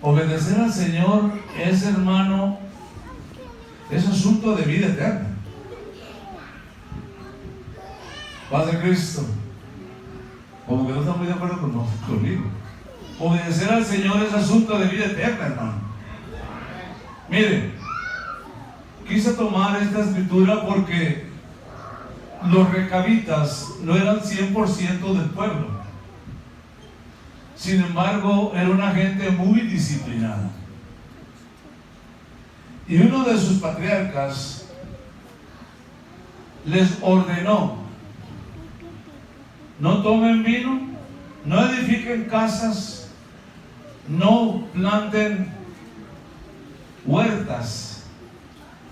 Obedecer al Señor es, hermano, es asunto de vida eterna. Paz de Cristo. Como que no está muy de acuerdo conmigo. Obedecer al Señor es asunto de vida eterna, hermano. Miren, quise tomar esta escritura porque los recabitas no eran 100% del pueblo. Sin embargo, era una gente muy disciplinada. Y uno de sus patriarcas les ordenó: no tomen vino, no edifiquen casas, no planten huertas.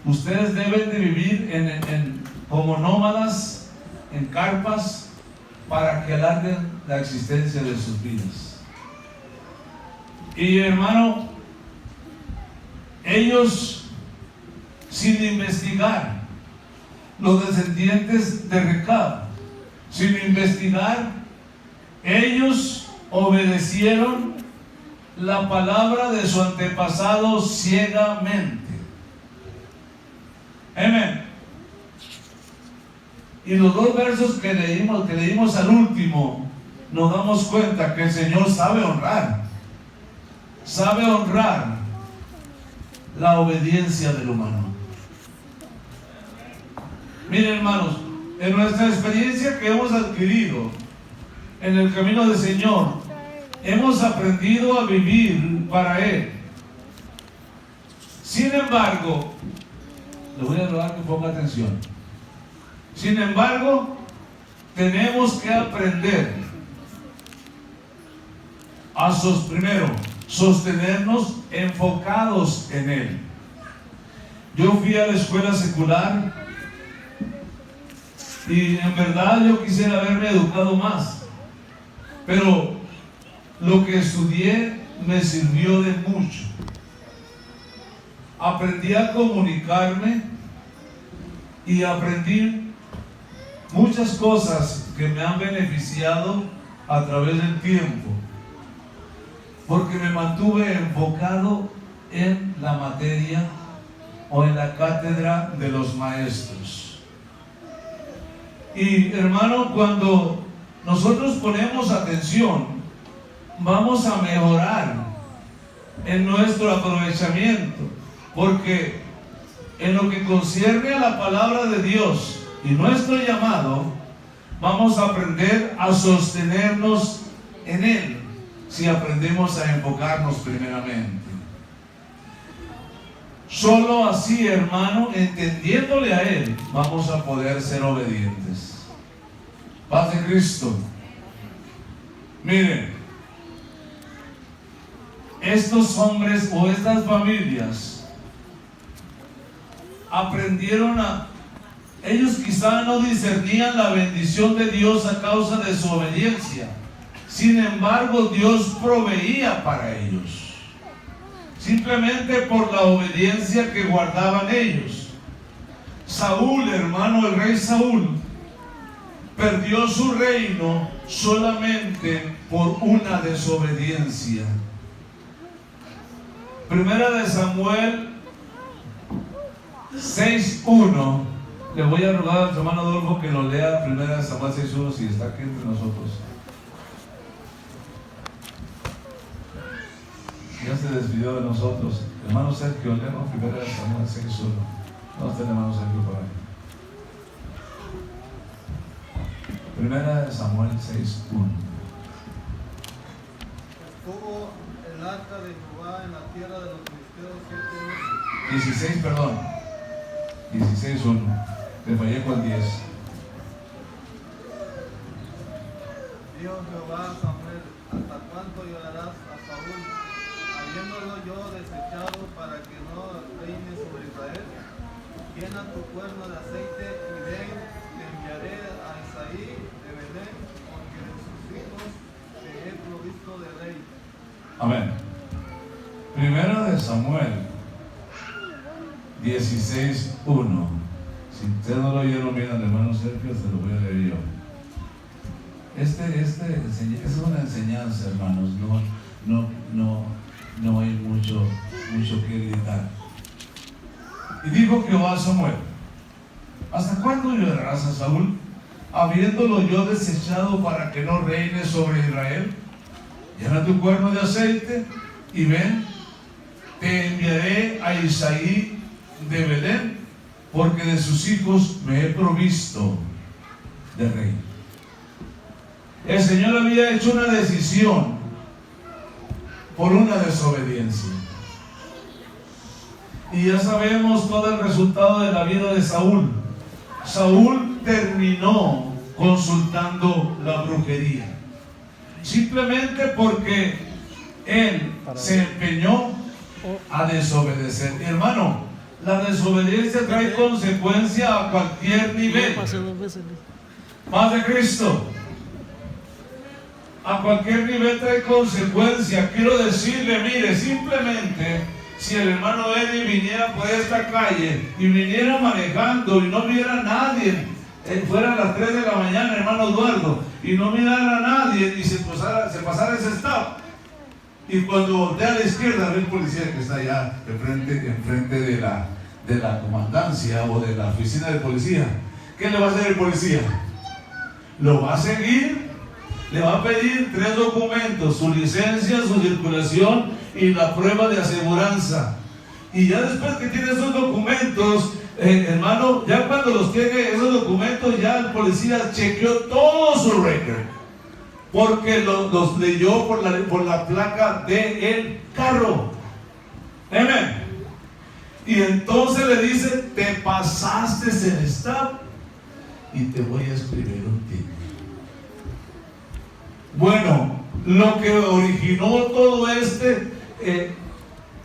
Ustedes deben de vivir como nómadas en carpas para que alarguen la existencia de sus vidas. Y hermano, ellos, sin investigar, los descendientes de Recab, sin investigar, ellos obedecieron la palabra de su antepasado ciegamente. Amén. Y los dos versos que leímos al último, nos damos cuenta que el Señor sabe honrar la obediencia del humano. Miren, hermanos, en nuestra experiencia que hemos adquirido en el camino del Señor, hemos aprendido a vivir para Él. Sin embargo, le voy a rogar que ponga atención. Sin embargo, tenemos que aprender a primero sostenernos enfocados en Él. Yo fui a la escuela secular y en verdad yo quisiera haberme educado más, pero lo que estudié me sirvió de mucho. Aprendí a comunicarme y aprendí muchas cosas que me han beneficiado a través del tiempo, porque me mantuve enfocado en la materia o en la cátedra de los maestros. Y hermano, cuando nosotros ponemos atención, vamos a mejorar en nuestro aprovechamiento, porque en lo que concierne a la palabra de Dios y nuestro llamado, vamos a aprender a sostenernos en Él, si aprendemos a enfocarnos primeramente. Solo así, hermano, entendiéndole a Él, vamos a poder ser obedientes. Paz de Cristo. Miren, estos hombres o estas familias aprendieron ellos quizá no discernían la bendición de Dios a causa de su obediencia. Sin embargo, Dios proveía para ellos, simplemente por la obediencia que guardaban ellos. Saúl, hermano, el rey Saúl, perdió su reino solamente por una desobediencia. Primera de Samuel 6:1. Le voy a rogar a su hermano Adolfo que lo lea. Primera de Samuel 6:1, si está aquí entre nosotros. Ya se despidió de nosotros. Hermano Sergio, leemos Primera de Samuel 6:1. No está el hermano Sergio por ahí. Primera de Samuel 6:1. Estuvo el arca de Jehová en la tierra de los filisteos 16, perdón. 16:1. Le fallé con 10. Dijo Jehová a Samuel: ¿hasta cuánto llorarás a Saúl, habiéndolo yo desechado para que no reine sobre Israel? Llena tu cuerno de aceite y ven, te enviaré a Isaí de Belén, porque de sus hijos te he provisto de rey. Amén. Primera de Samuel 16:1. Si usted no lo oyeron bien al hermano Sergio, se lo voy a leer yo. Es una enseñanza, hermanos. no hay mucho que gritar. Y dijo Jehová a Samuel: ¿hasta cuándo llorarás a Saúl, habiéndolo yo desechado para que no reine sobre Israel? Llena tu cuerno de aceite y ven, te enviaré a Isaí de Belén, porque de sus hijos me he provisto de rey. El Señor había hecho una decisión por una desobediencia. Y ya sabemos todo el resultado de la vida de Saúl. Saúl terminó consultando la brujería, simplemente porque él se empeñó a desobedecer. Mi hermano, la desobediencia trae consecuencia a cualquier nivel. Más de Cristo. A cualquier nivel trae consecuencia. Quiero decirle, mire, simplemente si el hermano Eddie viniera por esta calle y viniera manejando y no viera a nadie, fuera a las 3 de la mañana, hermano Eduardo, y no mirara a nadie y se pasara ese stop, y cuando voltea a la izquierda ve el policía que está allá enfrente de la comandancia o de la oficina de policía, ¿qué le va a hacer el policía? Lo va a seguir, le va a pedir 3 documentos: su licencia, su circulación y la prueba de aseguranza. Y ya después que tiene esos documentos, hermano, ya cuando los tiene esos documentos, ya el policía chequeó todo su récord, porque los leyó por la placa del carro. Amén. Y entonces le dice: te pasaste el stop y te voy a escribir un ticket. Bueno, lo que originó todo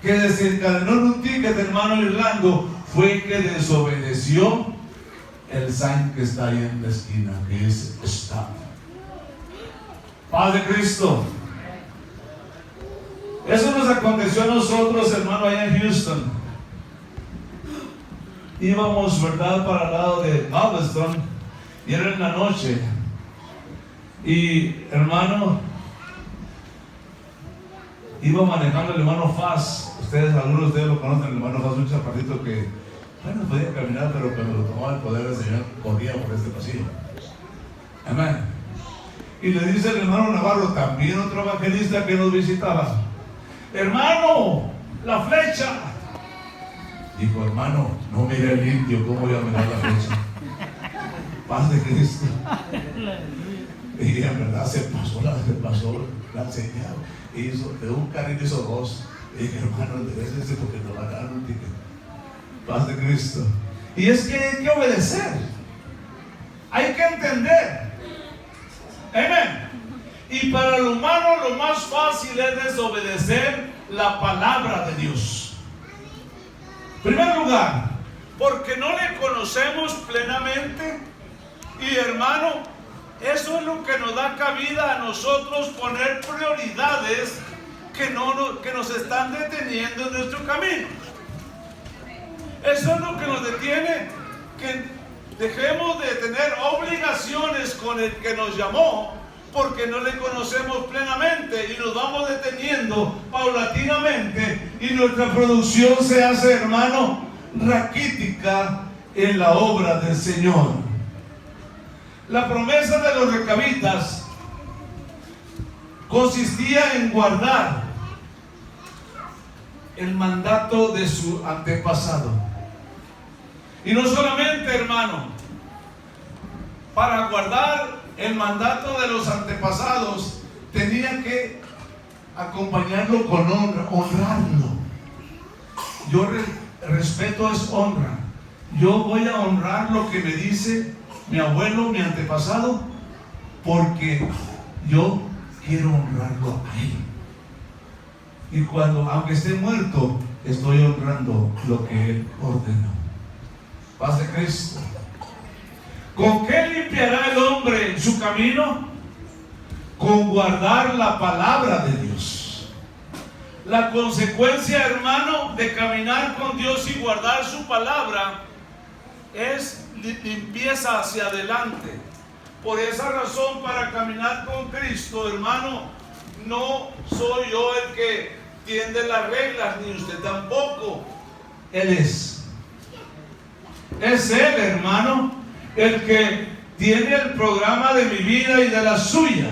que desencadenó en un ticket, hermano Irlando, fue que desobedeció el sign que está ahí en la esquina, que es stop. Paz de Cristo. Eso nos aconteció a nosotros, hermano, allá en Houston. Íbamos, ¿verdad?, para el lado de Galveston, y era en la noche. Y, hermano, iba manejando el hermano Faz. Algunos de ustedes lo conocen, el hermano Faz, un chaparrito que, bueno, podía caminar, pero cuando lo tomaba el poder del Señor, corría por este pasillo. Amén. Y le dice el hermano Navarro, también otro evangelista que nos visitaba: hermano, la flecha. Dijo: hermano, no mire el indio, ¿cómo voy a mirar la flecha? Paz de Cristo. Y en verdad se pasó la señal. De un carril hizo 2. Y dije: hermano, enderece porque nos va a dar un ticket. Paz de Cristo. Y es que hay que obedecer. Hay que entender. Amén. Y para el humano lo más fácil es desobedecer la palabra de Dios. En primer lugar, porque no le conocemos plenamente. Y hermano, eso es lo que nos da cabida a nosotros poner prioridades que nos están deteniendo en nuestro camino. Eso es lo que nos detiene, que dejemos de tener obligaciones con el que nos llamó, porque no le conocemos plenamente y nos vamos deteniendo paulatinamente, y nuestra producción se hace, hermano, raquítica en la obra del Señor. La promesa de los recabitas consistía en guardar el mandato de su antepasado. Y no solamente, hermano, para guardar el mandato de los antepasados, tenía que acompañarlo con honra, honrarlo. Respeto es honra. Yo voy a honrar lo que me dice mi abuelo, mi antepasado, porque yo quiero honrarlo a él. Y aunque esté muerto, estoy honrando lo que él ordenó. Paz de Cristo. ¿Con qué limpiará el hombre su camino? Con guardar la palabra de Dios. La consecuencia, hermano, de caminar con Dios y guardar su palabra es limpieza hacia adelante. Por esa razón, para caminar con Cristo, hermano, no soy yo el que entiende las reglas, ni usted tampoco. Él es. Es Él, hermano, el que tiene el programa de mi vida y de la suya.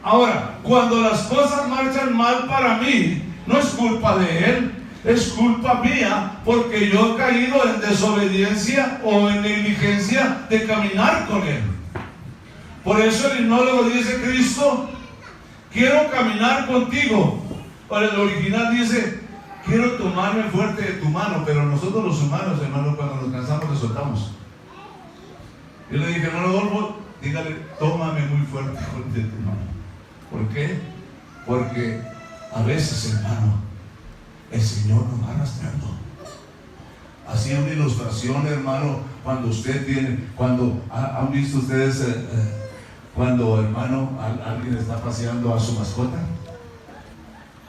Ahora, cuando las cosas marchan mal para mí, no es culpa de Él, es culpa mía, porque yo he caído en desobediencia o en negligencia de caminar con Él. Por eso el himnólogo dice: Cristo, quiero caminar contigo. Para el original dice: quiero tomarme fuerte de tu mano. Pero nosotros los humanos, hermano, cuando nos cansamos, le soltamos. Yo le dije: hermano Adolfo, dígale, tómame muy fuerte de tu mano. ¿Por qué? Porque a veces, hermano, el Señor nos va arrastrando. Así una ilustración, hermano, cuando usted tiene, cuando han visto ustedes, cuando, hermano, alguien está paseando a su mascota.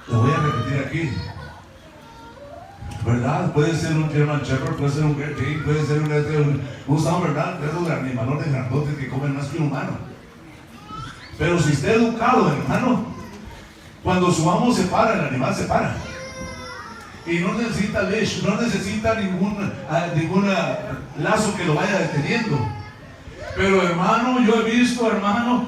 Lo voy a repetir aquí, ¿verdad? Puede ser un German Shepherd, puede ser un Great Dane, puede ser un San Bernard, esos animalones grandotes que comen más que un humano. Pero si está educado, hermano, cuando su amo se para, el animal se para. Y no necesita leash, no necesita ningún lazo que lo vaya deteniendo. Pero, hermano, yo he visto, hermano,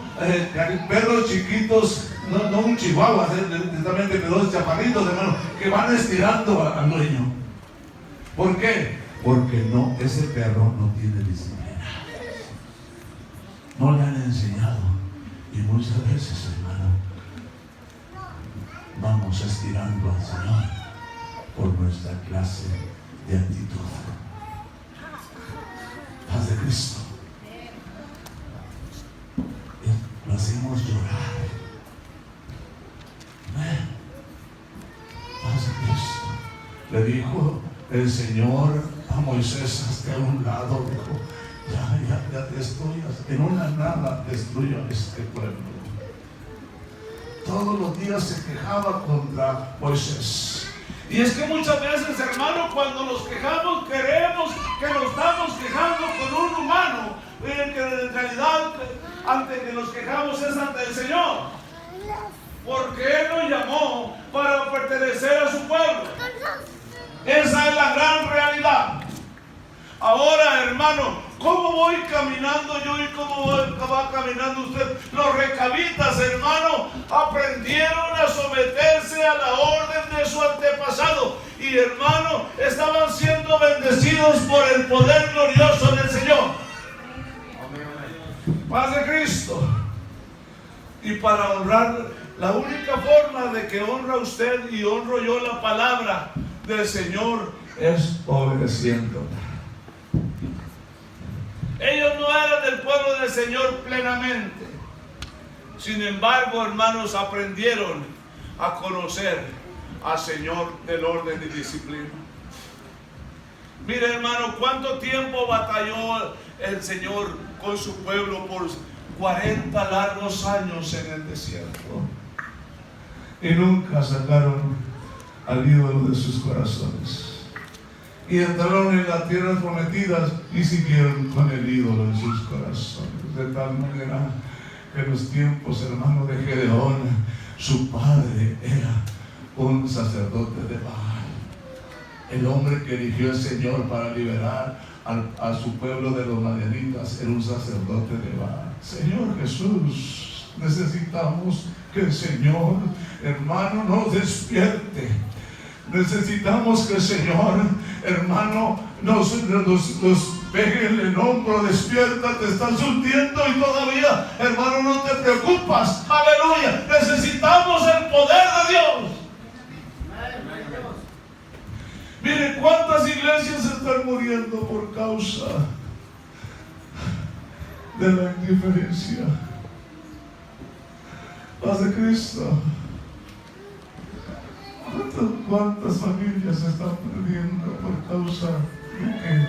perros chiquitos, no un chihuahua, exactamente, pero dos chaparritos, hermano, que van estirando al dueño. ¿Por qué? Porque no, ese perro no tiene disciplina. No le han enseñado. Y muchas veces, hermano, vamos estirando al Señor por nuestra clase de actitud. Paz de Cristo. Lo hacemos llorar. Paz de Cristo. Le dijo el Señor a Moisés: hasta un lado, dijo: ya te estoy, en una nada destruyo a este pueblo. Todos los días se quejaba contra Moisés. Y es que muchas veces, hermano, cuando nos quejamos, creemos que nos estamos quejando con un humano. Miren que en realidad, ante que nos quejamos es ante el Señor. Porque Él nos llamó para pertenecer a su pueblo. Esa es la gran realidad. Ahora, hermano, ¿cómo voy caminando yo y cómo va caminando usted? Los recabitas, hermano, aprendieron a someterse a la orden de su antepasado. Y, hermano, estaban siendo bendecidos por el poder glorioso del Señor. Paz de Cristo. Y para honrar, la única forma de que honra usted y honro yo la palabra del Señor es obedeciendo. Ellos no eran del pueblo del Señor plenamente. Sin embargo, hermanos, aprendieron a conocer al Señor del orden y disciplina. Mire, hermano, cuánto tiempo batalló el Señor con su pueblo por 40 largos años en el desierto. Y nunca sacaron al ídolo de sus corazones. Y entraron en las tierras prometidas y siguieron con el ídolo en sus corazones. De tal manera que en los tiempos, hermano, de Gedeón, su padre era un sacerdote de Baal. El hombre que eligió el Señor para liberar a su pueblo de los madianitas era un sacerdote de Baal. Señor Jesús, necesitamos que el Señor, hermano, nos despierte. Necesitamos que el Señor, hermano, nos pegue en el hombro. Despierta, te estás hundiendo y todavía, hermano, no te preocupas. Aleluya. Necesitamos el poder de Dios. Mire cuántas iglesias están muriendo por causa de la indiferencia. Paz de Cristo. ¿Cuántas familias se están perdiendo por causa de que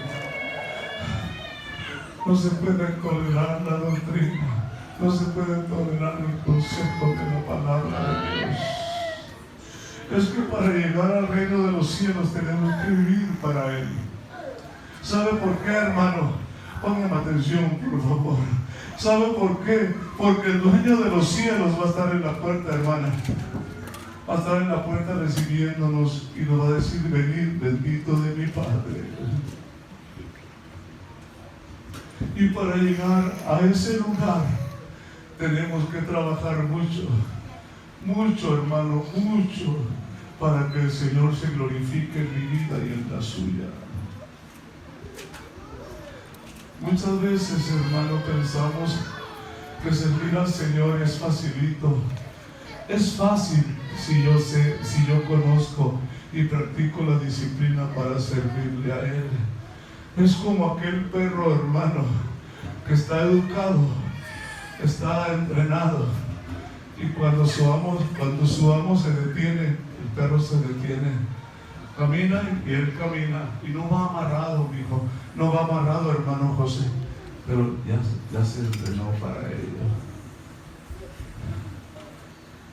no se puede tolerar la doctrina, no se puede tolerar el concepto de la palabra de Dios? Es que para llegar al reino de los cielos tenemos que vivir para Él. ¿Sabe por qué, hermano? Póngame atención, por favor. ¿Sabe por qué? Porque el dueño de los cielos va a estar en la puerta, hermana. va a estar en la puerta recibiéndonos y nos va a decir: venid, bendito de mi Padre. Y para llegar a ese lugar tenemos que trabajar mucho, mucho, hermano, mucho, para que el Señor se glorifique en mi vida y en la suya. Muchas veces, hermano, pensamos que servir al Señor es facilito. Es fácil si yo sé, si yo conozco y practico la disciplina para servirle a Él. Es como aquel perro, hermano, que está educado, está entrenado, y cuando su amo se detiene, el perro se detiene, camina y él camina, y no va amarrado, hijo, no va amarrado, hermano José, pero ya se entrenó para ello.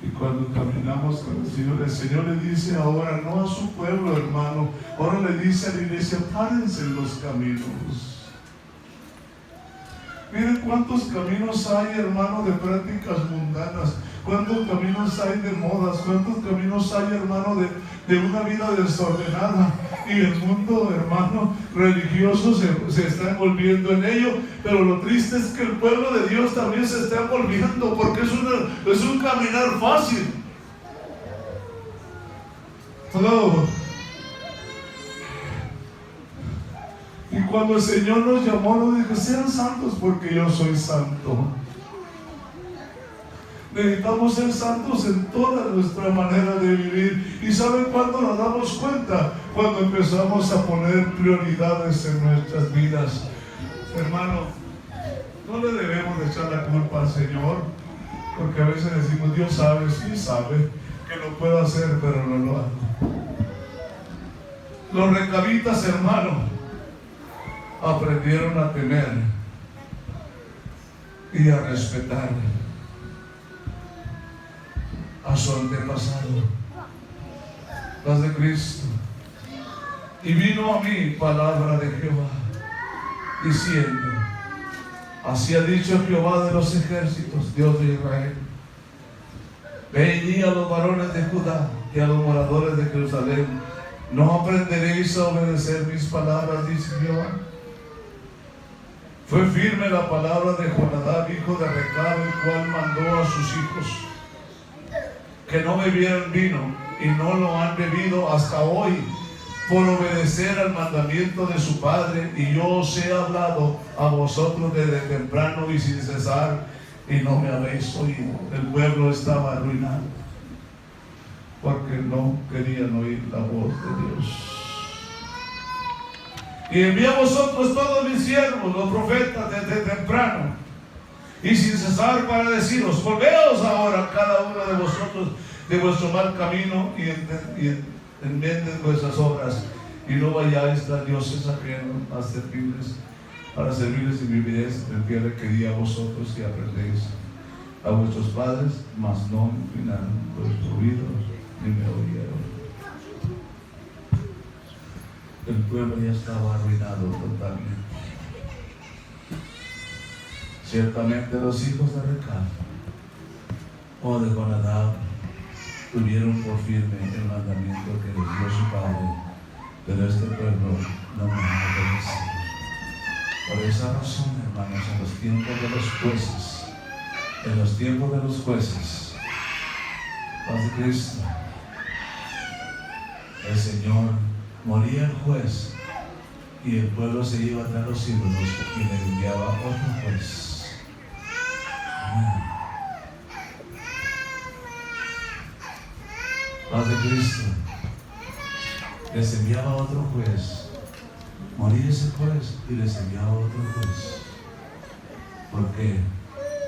Y cuando caminamos con el Señor le dice ahora, no a su pueblo, hermano, ahora le dice a la iglesia: párense en los caminos. Miren cuántos caminos hay, hermano, de prácticas mundanas, cuántos caminos hay de modas, cuántos caminos hay, hermano, de una vida desordenada. Y el mundo, hermano, religioso se está envolviendo en ello, pero lo triste es que el pueblo de Dios también se está envolviendo, porque es un caminar fácil. Hello. Y cuando el Señor nos llamó, nos dijo: sean santos porque yo soy santo. Necesitamos ser santos en toda nuestra manera de vivir. ¿Y saben cuándo nos damos cuenta? Cuando empezamos a poner prioridades en nuestras vidas. Hermano, no le debemos de echar la culpa al Señor, porque a veces decimos: Dios sabe, sí sabe que lo puedo hacer, pero no lo hago. Los recabitas, hermano, aprendieron a temer y a respetar a su antepasado, paz de Cristo. Y vino a mí palabra de Jehová, diciendo: así ha dicho Jehová de los ejércitos, Dios de Israel: ve y di a los varones de Judá y a los moradores de Jerusalén: no aprenderéis a obedecer mis palabras, dice Jehová. Fue firme la palabra de Jonadab, hijo de Recab, el cual mandó a sus hijos que no bebieran vino, y no lo han bebido hasta hoy, por obedecer al mandamiento de su padre. Y yo os he hablado a vosotros desde temprano y sin cesar, y no me habéis oído. El pueblo estaba arruinado porque no querían oír la voz de Dios. Y envié a vosotros todos mis siervos, los profetas, desde temprano y sin cesar, para deciros: volveos ahora cada uno de vosotros de vuestro mal camino y enmenden vuestras obras, y no vayáis tras dioses ajenos para servirles, y viviréis en el pie que di a vosotros, y aprendéis a vuestros padres, mas no inclinaron vuestros oídos ni me oyeron. El pueblo ya estaba arruinado totalmente. Ciertamente los hijos de Recab o de Jonadab tuvieron por firme el mandamiento que les dio su padre, pero este pueblo no me ha obedecido. Por esa razón, hermanos, en los tiempos de los jueces, paz de Cristo, el Señor, moría el juez y el pueblo se iba tras los ídolos y le enviaba otro juez. Paz de Cristo, les enviaba otro juez, moría ese juez y les enviaba otro juez. ¿Por qué?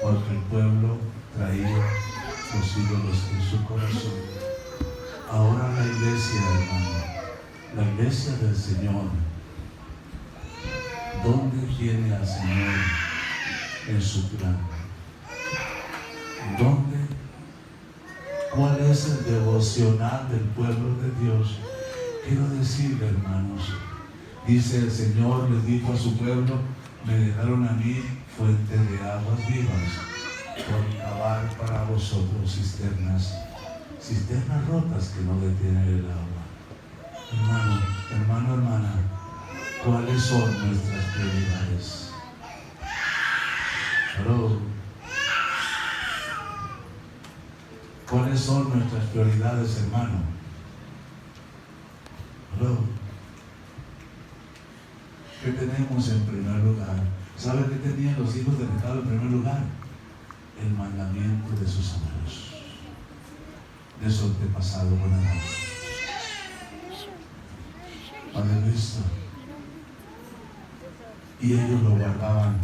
Porque el pueblo traía los ídolos en su corazón. Ahora la iglesia, hermano, la iglesia del Señor, ¿dónde tiene al Señor en su plan? ¿Dónde? ¿Cuál es el devocional del pueblo de Dios? Quiero decirle, hermanos, dice el Señor, les dijo a su pueblo: me dejaron a mí fuente de aguas vivas, por cavar para vosotros cisternas cisternas rotas que no detienen el agua. Hermano, hermana, ¿cuáles son nuestras prioridades? ¿Aló? ¿Cuáles son nuestras prioridades, hermano? ¿Aló? ¿Qué tenemos en primer lugar? ¿Sabe qué tenían los hijos de pecado en primer lugar? El mandamiento de sus abuelos, de su antepasado con Adán. Padre Cristo. Y ellos lo guardaban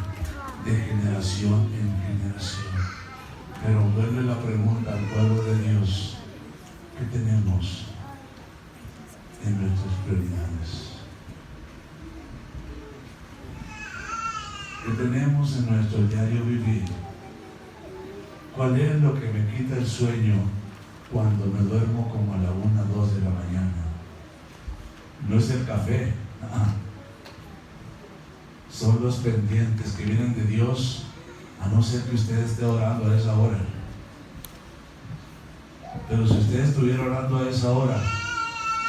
de generación en generación. Pero vuelve la pregunta al pueblo de Dios: ¿qué tenemos en nuestras prioridades? ¿Qué tenemos en nuestro diario vivir? ¿Cuál es lo que me quita el sueño cuando me duermo como a la 1, 2 de la mañana? No es el café, son los pendientes que vienen de Dios, a no ser que usted esté orando a esa hora. Pero si usted estuviera orando a esa hora,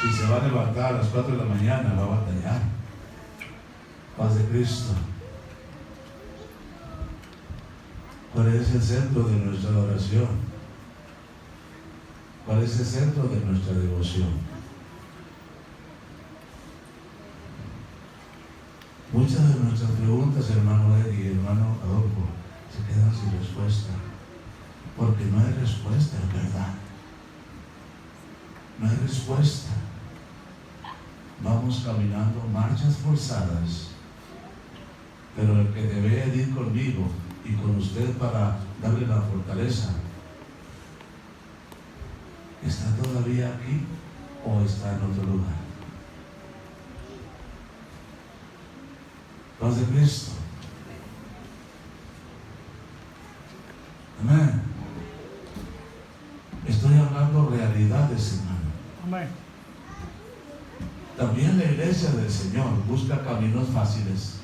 si se va a levantar a las 4 de la mañana, va a batallar. Paz de Cristo. ¿Cuál es el centro de nuestra oración? ¿Cuál es el centro de nuestra devoción? Muchas de nuestras preguntas, hermano Eddie y hermano Adolfo, se quedan sin respuesta, porque no hay respuesta, en verdad. No hay respuesta. Vamos caminando marchas forzadas, pero el que debe ir conmigo y con usted para darle la fortaleza, ¿está todavía aquí o está en otro lugar? Paz de Cristo. Amén. Estoy hablando realidades, hermano. Amén. También la iglesia del Señor busca caminos fáciles.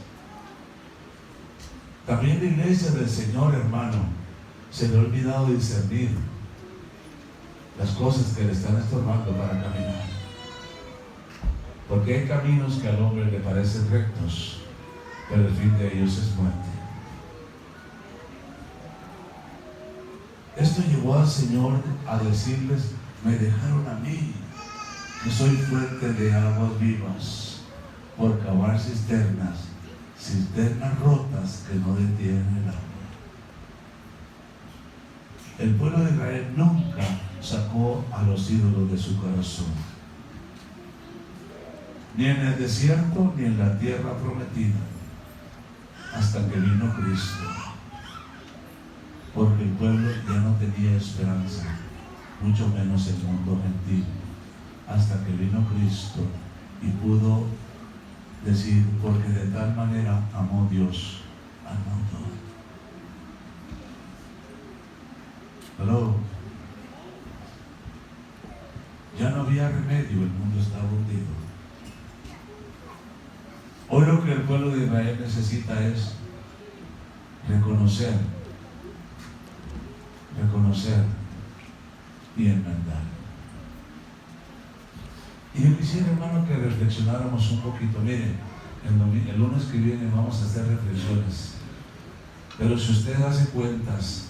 También la iglesia del Señor, hermano, se le ha olvidado discernir las cosas que le están estorbando para caminar. Porque hay caminos que al hombre le parecen rectos, pero el fin de ellos es muerte. Esto llevó al Señor a decirles: me dejaron a mí, que soy fuente de aguas vivas, por cavar cisternas rotas que no detienen el agua. El pueblo de Israel nunca sacó a los ídolos de su corazón, ni en el desierto ni en la tierra prometida, hasta que vino Cristo, porque el pueblo ya no tenía esperanza, mucho menos el mundo gentil, hasta que vino Cristo y pudo decir: porque de tal manera amó Dios al mundo. Aló. Ya no había remedio, el mundo estaba hundido. Hoy lo que el pueblo de Israel necesita es reconocer y enmendar. Y yo quisiera, hermano, que reflexionáramos un poquito. Miren, el lunes que viene vamos a hacer reflexiones, pero si usted hace cuentas,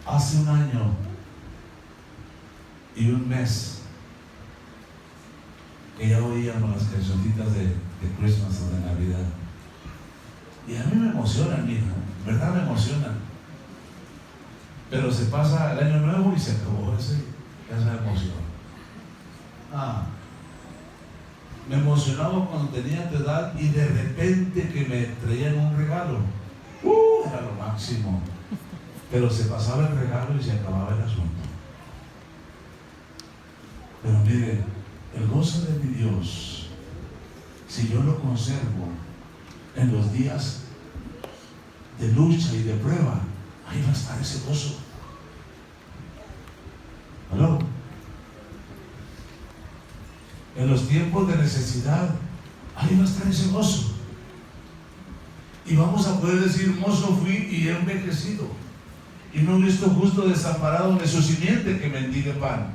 hace un año y un mes que ya oíamos las cancioncitas de Christmas o de Navidad, y a mí me emocionan, mija, ¿verdad? Me emocionan, pero se pasa el año nuevo y se acabó esa emoción. Me emocionaba cuando tenía tu edad y de repente que me traían un regalo, era lo máximo, pero se pasaba el regalo y se acababa el asunto. Pero mire, el gozo de mi Dios, si yo lo conservo en los días de lucha y de prueba, ahí va a estar ese gozo. ¿Aló? En los tiempos de necesidad, ahí va a estar ese gozo. Y vamos a poder decir: mozo fui y he envejecido. y no he visto justo desamparado ni su simiente que mendigue pan.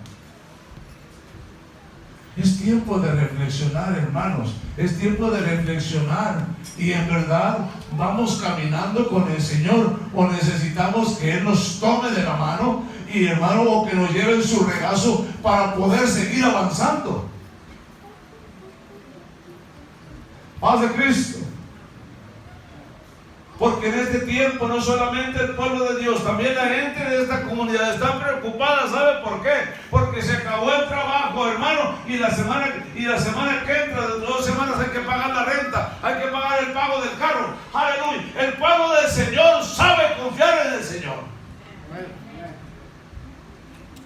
Es tiempo de reflexionar, hermanos. Es tiempo de reflexionar. Y en verdad vamos caminando con el Señor, o necesitamos que Él nos tome de la mano y, hermano, o que nos lleve en su regazo para poder seguir avanzando. Paz de Cristo. Porque en este tiempo no solamente el pueblo de Dios, también la gente de esta comunidad está preocupada. ¿Sabe por qué? Porque se acabó el trabajo, hermano, y la semana que entra, de 2 semanas, hay que pagar la renta, hay que pagar el pago del carro. Aleluya. El pueblo del Señor sabe confiar en el Señor.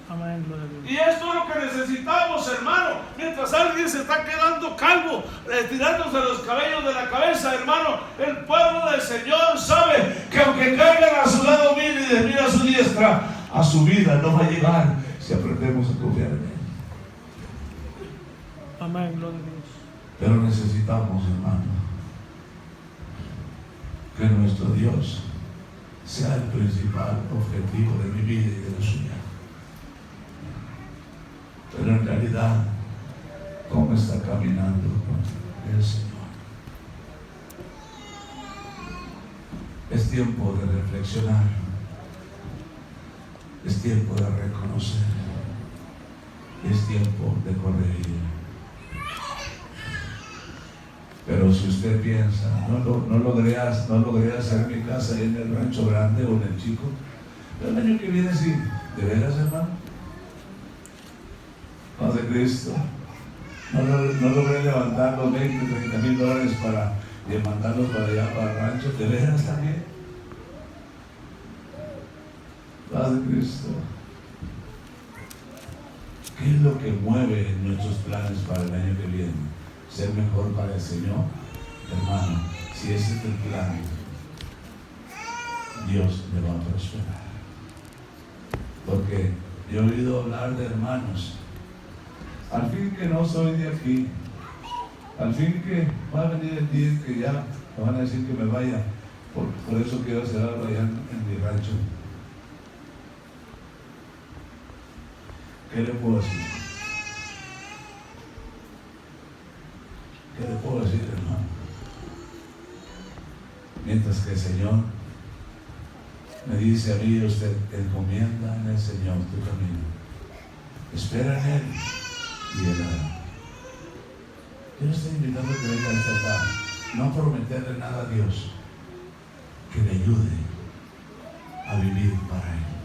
Amén, gloria a Dios. Y esto es lo que necesitamos, hermano. Mientras alguien se está quedando calvo, tirándose los cabellos de la cabeza, hermano, el pueblo del Señor sabe que aunque caigan a su lado 1000 y 10,000 a su diestra, a su vida no va a llegar si aprendemos a confiar en Él. Amén, gloria a Dios. Pero necesitamos, hermano, que nuestro Dios sea el principal objetivo de mi vida y de la suya. Pero en realidad, ¿cómo está caminando con el Señor? Es tiempo de reflexionar. Es tiempo de reconocer. Es tiempo de corregir. Pero si usted piensa, no logré hacer mi casa ahí en el rancho grande o en el chico, pero el año que viene sí, ¿de veras, hermano? Paz de Cristo. No logré levantar los 20, 30 mil dólares para mandarlos para allá, para el rancho. ¿De veras también? Paz de Cristo. ¿Qué es lo que mueve nuestros planes para el año que viene? Ser mejor para el Señor. Hermano, si ese es el plan, Dios le va a prosperar. Porque yo he oído hablar de hermanos, al fin que no soy de aquí, al fin que va a venir el día en que ya me van a decir que me vaya, por eso quiero hacer algo allá en mi rancho. ¿Qué le puedo decir? ¿Qué le puedo decir, hermano? Mientras que el Señor me dice a mí, usted encomienda en el Señor tu camino, espera en Él y Él hará. Yo le estoy invitando a que venga a esta tarde, no a prometerle nada a Dios, que le ayude a vivir para Él.